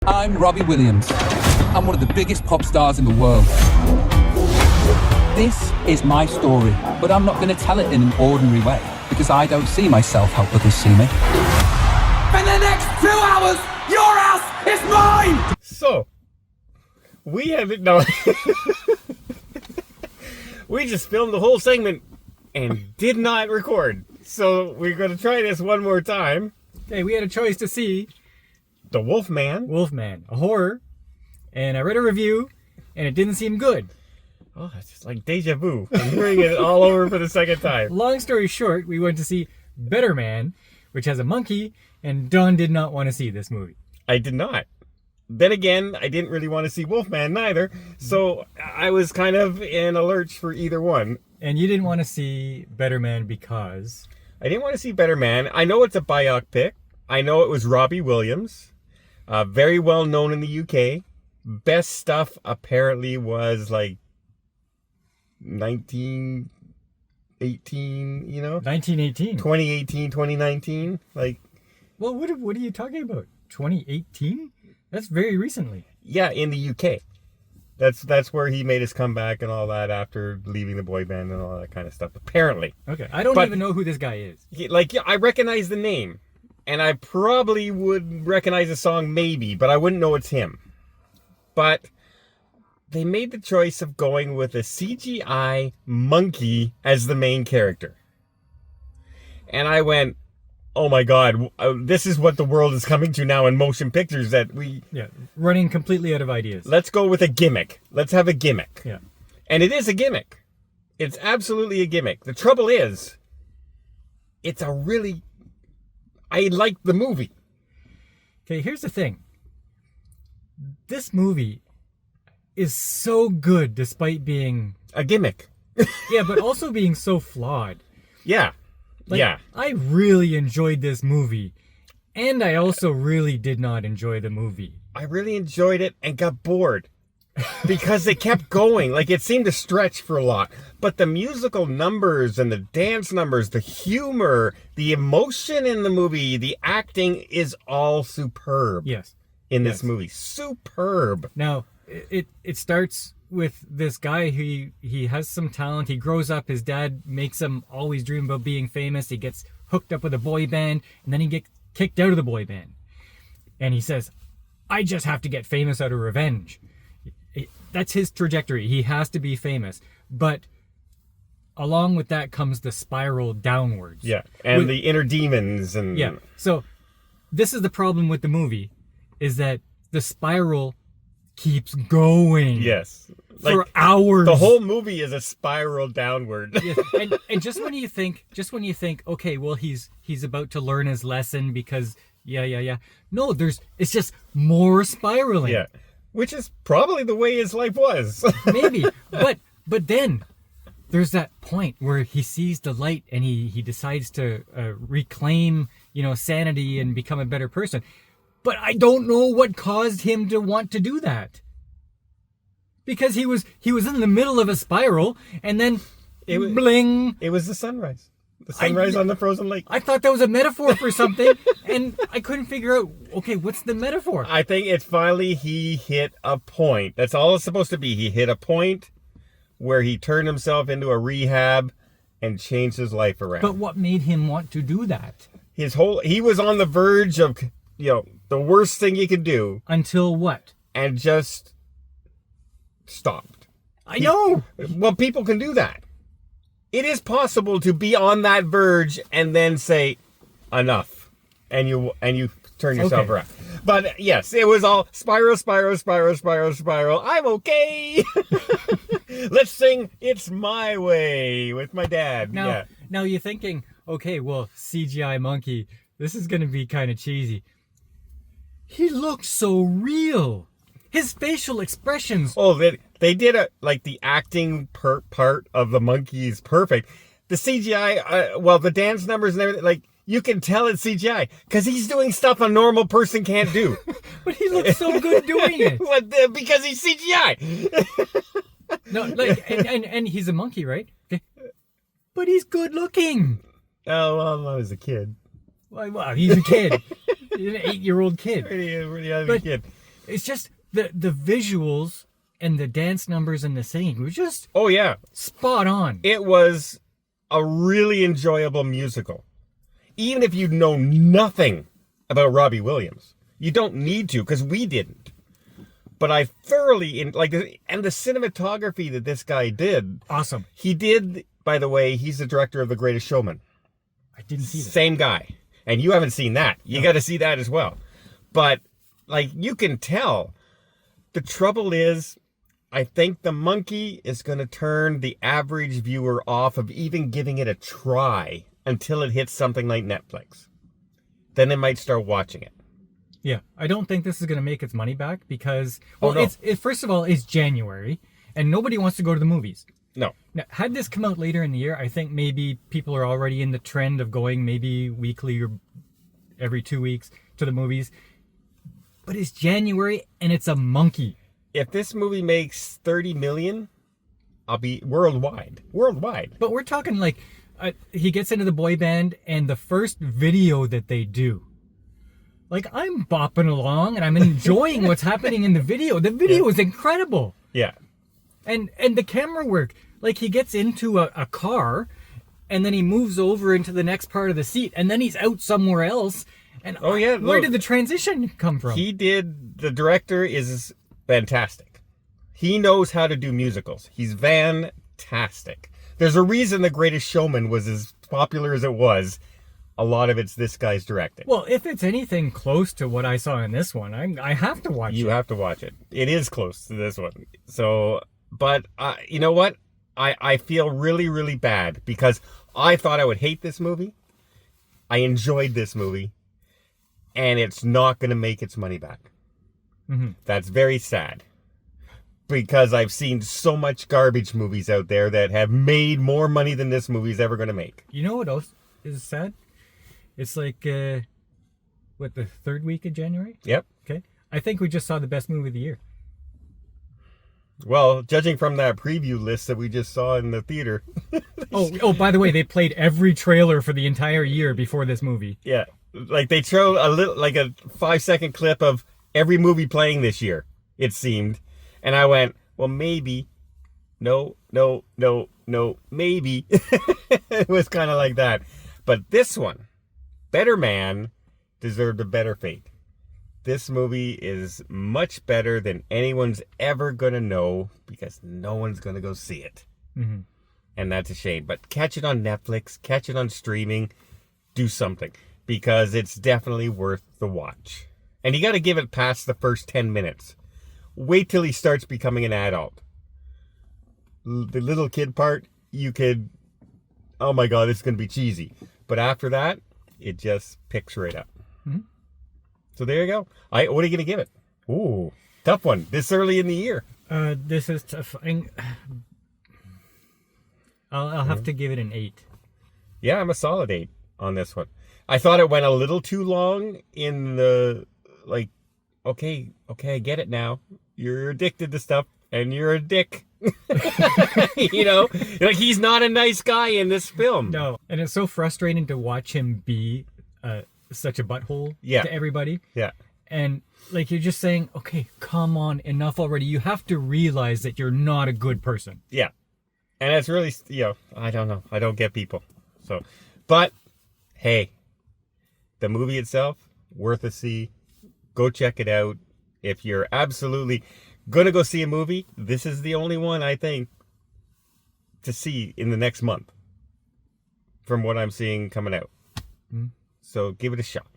I'm Robbie Williams. I'm one of the biggest pop stars in the world. This is my story, but I'm not going to tell it in an ordinary way because I don't see myself how others see me. For the next 2 hours, your house is mine! So, we haven't... No. We just filmed the whole segment and did not record. So, we're going to try this one more time. Hey, we had a choice to see The Wolfman, a horror, and I read a review, and it didn't seem good. Oh, it's just like deja vu. I'm hearing it all over for the second time. Long story short, we went to see Better Man, which has a monkey, and Don did not want to see this movie. I did not. Then again, I didn't really want to see Wolfman neither, so I was kind of in a lurch for either one. And you didn't want to see Better Man because... I didn't want to see Better Man. I know it's a biopic. I know it was Robbie Williams. Very well known in the UK. Best stuff apparently was like 1918, you know? 1918. 2018, 2019. Like, well, what are you talking about? 2018? That's very recently. Yeah, in the UK. That's where he made his comeback and all that after leaving the boy band and all that kind of stuff, apparently. Okay, I don't even know who this guy is. I recognize the name, and I probably would recognize the song maybe, but I wouldn't know it's him. But they made the choice of going with a CGI monkey as the main character. And I went, oh my God, this is what the world is coming to now in motion pictures that we... Yeah, running completely out of ideas. Let's go with a gimmick. Let's have a gimmick. Yeah. And it is a gimmick. It's absolutely a gimmick. The trouble is, it's a really... I like the movie. Okay, here's the thing. This movie is so good despite being... A gimmick. Yeah, but also being so flawed. Yeah. Yeah. I really enjoyed this movie. And I also really did not enjoy the movie. I really enjoyed it and got bored. Because it kept going. Like, it seemed to stretch for a lot. But the musical numbers and the dance numbers, the humor, the emotion in the movie, the acting is all superb. Yes. In this movie. Superb. Now, it starts with this guy who he has some talent. He grows up. His dad makes him always dream about being famous. He gets hooked up with a boy band, and then he gets kicked out of the boy band. And he says, I just have to get famous out of revenge. That's his trajectory. He has to be famous. But along with that comes the spiral downwards. Yeah, and the inner demons. And yeah, so this is the problem with the movie, is that the spiral keeps going. Yes. For hours. The whole movie is a spiral downward. Yes. And just when you think, okay, well, he's about to learn his lesson because, yeah. No, it's just more spiraling. Yeah. Which is probably the way his life was. Maybe. But then there's that point where he sees the light and he decides to reclaim, sanity and become a better person. But I don't know what caused him to want to do that. Because he was in the middle of a spiral, and then bling. It was the sunrise. The sunrise on the frozen lake. I thought that was a metaphor for something, and I couldn't figure out, okay, what's the metaphor? I think it's finally he hit a point. That's all it's supposed to be. He hit a point where he turned himself into a rehab and changed his life around. But what made him want to do that? He was on the verge of, the worst thing you could do. Until what? And just stopped. I know. Well, people can do that. It is possible to be on that verge and then say, enough. And you turn yourself around. But yes, it was all spiral. I'm okay. Let's sing It's My Way with my dad. Now you're thinking, okay, well, CGI monkey, this is going to be kind of cheesy. He looks so real. His facial expressions. Oh, they did the acting part of the monkey is perfect. The CGI, the dance numbers and everything, you can tell it's CGI because he's doing stuff a normal person can't do. But he looks so good doing it. Because he's CGI. No, and he's a monkey, right? Okay. But he's good looking. Oh, well, I was a kid. Well, he's a kid. He's an 8-year-old kid. Really kid. It's just the visuals and the dance numbers and the singing were just Oh, yeah. spot on. It was a really enjoyable musical. Even if you know nothing about Robbie Williams. You don't need to, because we didn't. But I thoroughly, and the cinematography that this guy did. Awesome. He did, by the way, he's the director of The Greatest Showman. I didn't see that. Same guy. And you haven't seen that. You got to see that as well. But, you can tell. The trouble is, I think the monkey is going to turn the average viewer off of even giving it a try until it hits something like Netflix. Then they might start watching it. Yeah, I don't think this is going to make its money back because, no. First of all, it's January and nobody wants to go to the movies. No. Now, had this come out later in the year, I think maybe people are already in the trend of going maybe weekly or every 2 weeks to the movies. But it's January and it's a monkey. If this movie makes 30 million, I'll be worldwide. But we're talking he gets into the boy band and the first video that they do. I'm bopping along and I'm enjoying what's happening in the video. The video is incredible. Yeah. And the camera work. He gets into a car and then he moves over into the next part of the seat and then he's out somewhere else. And where did the transition come from? The director is fantastic. He knows how to do musicals. He's fantastic. There's a reason The Greatest Showman was as popular as it was. A lot of it's this guy's directing. Well, if it's anything close to what I saw in this one, I have to watch it. You have to watch it. It is close to this one. So, but you know what? I feel really, really bad because I thought I would hate this movie. I enjoyed this movie. And it's not going to make its money back. Mm-hmm. That's very sad. Because I've seen so much garbage movies out there that have made more money than this movie's ever going to make. You know what else is sad? It's the third week of January? Yep. Okay. I think we just saw the best movie of the year. Well, judging from that preview list that we just saw in the theater. Oh, by the way, they played every trailer for the entire year before this movie. Yeah. They showed a 5-second clip of every movie playing this year, it seemed. And I went, well, maybe. No, maybe. It was kind of like that. But this one, Better Man, deserved a better fate. This movie is much better than anyone's ever going to know because no one's going to go see it. Mm-hmm. And that's a shame. But catch it on Netflix, catch it on streaming, do something. Because it's definitely worth the watch. And you got to give it past the first 10 minutes. Wait till he starts becoming an adult. The little kid part, you could... Oh my God, it's going to be cheesy. But after that, it just picks right up. Mm-hmm. So there you go. What are you going to give it? Ooh, tough one. This early in the year. This is tough. I'll have to give it an 8. Yeah, I'm a solid 8 on this one. I thought it went a little too long in the, okay, I get it now. You're addicted to stuff, and you're a dick. He's not a nice guy in this film. No, and it's so frustrating to watch him be such a butthole to everybody. Yeah. And, you're just saying, okay, come on, enough already. You have to realize that you're not a good person. Yeah. And it's really, I don't know. I don't get people. So, but, hey. The movie itself, worth a see. Go check it out. If you're absolutely going to go see a movie, this is the only one, I think, to see in the next month. From what I'm seeing coming out. Mm-hmm. So give it a shot.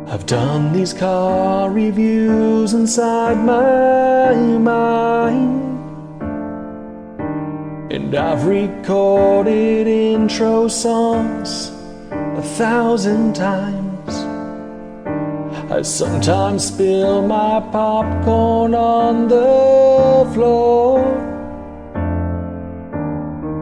I've done these car reviews inside my mind. And I've recorded intro songs 1,000 times. I sometimes spill my popcorn on the floor.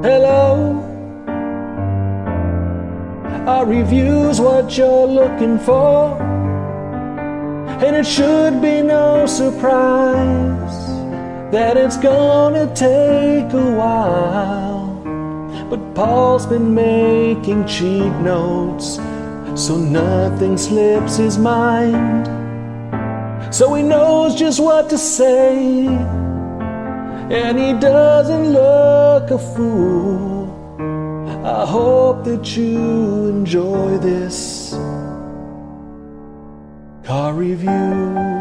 Hello, our review's what you're looking for, and it should be no surprise that it's gonna take a while. But Paul's been making cheat notes so nothing slips his mind, so he knows just what to say, and he doesn't look a fool. I hope that you enjoy this car review.